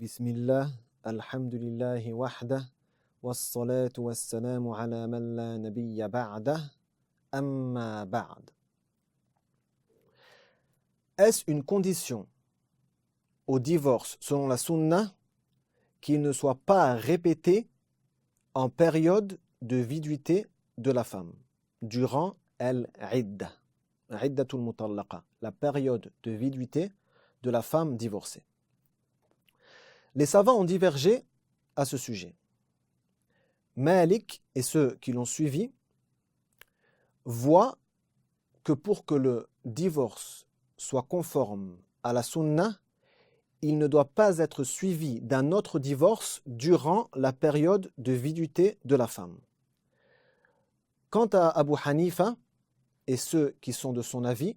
Bismillah, alhamdulillahi wahdah, wassalatu wassalamu ala man la nabiyya ba'dah, amma ba'd. Est-ce une condition au divorce selon la sunna qu'il ne soit pas répété en période de viduité de la femme, durant al-idda, iddatul mutallaqa, la période de viduité de la femme divorcée? Les savants ont divergé à ce sujet. Malik et ceux qui l'ont suivi voient que pour que le divorce soit conforme à la sunna, il ne doit pas être suivi d'un autre divorce durant la période de viduité de la femme. Quant à Abu Hanifa et ceux qui sont de son avis,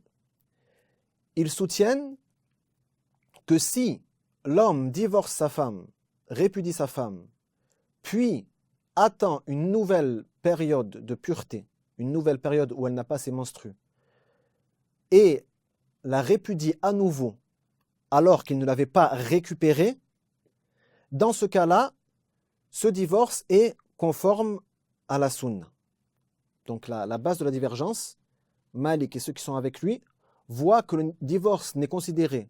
ils soutiennent que si l'homme divorce sa femme, répudie sa femme, puis attend une nouvelle période de pureté, une nouvelle période où elle n'a pas ses menstrues, et la répudie à nouveau alors qu'il ne l'avait pas récupérée, dans ce cas-là, ce divorce est conforme à la sunna. Donc la base de la divergence, Malik et ceux qui sont avec lui voient que le divorce n'est considéré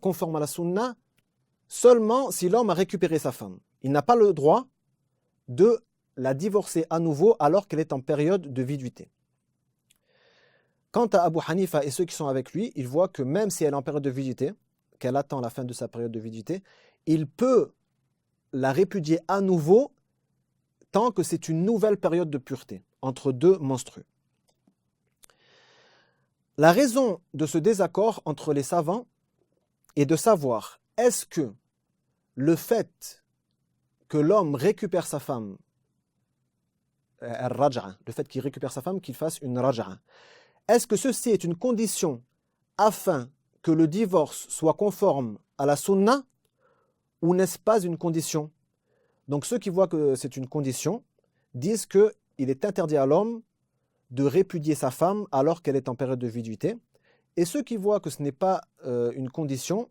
conforme à la sunna seulement si l'homme a récupéré sa femme. Il n'a pas le droit de la divorcer à nouveau alors qu'elle est en période de viduité. Quant à Abu Hanifa et ceux qui sont avec lui, ils voient que même si elle est en période de viduité, qu'elle attend la fin de sa période de viduité, il peut la répudier à nouveau tant que c'est une nouvelle période de pureté entre deux menstrues. La raison de ce désaccord entre les savants est de savoir, est-ce que le fait que l'homme récupère sa femme, le fait qu'il récupère sa femme, qu'il fasse une raj'a, est-ce que ceci est une condition afin que le divorce soit conforme à la sunna ou n'est-ce pas une condition? Donc ceux qui voient que c'est une condition disent qu'il est interdit à l'homme de répudier sa femme alors qu'elle est en période de viduité. Et ceux qui voient que ce n'est pas une condition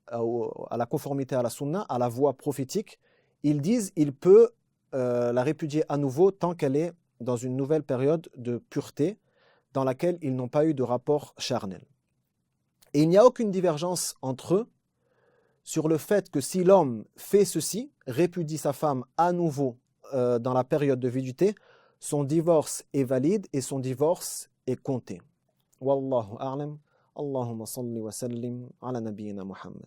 à la conformité à la sunna, à la voie prophétique, ils disent qu'il peut la répudier à nouveau tant qu'elle est dans une nouvelle période de pureté dans laquelle ils n'ont pas eu de rapport charnel. Et il n'y a aucune divergence entre eux sur le fait que si l'homme fait ceci, répudie sa femme à nouveau dans la période de viduité, son divorce est valide et son divorce est compté. Wallahu a'lam. Allahumma salli wa sallim ala nabiyyina Muhammad.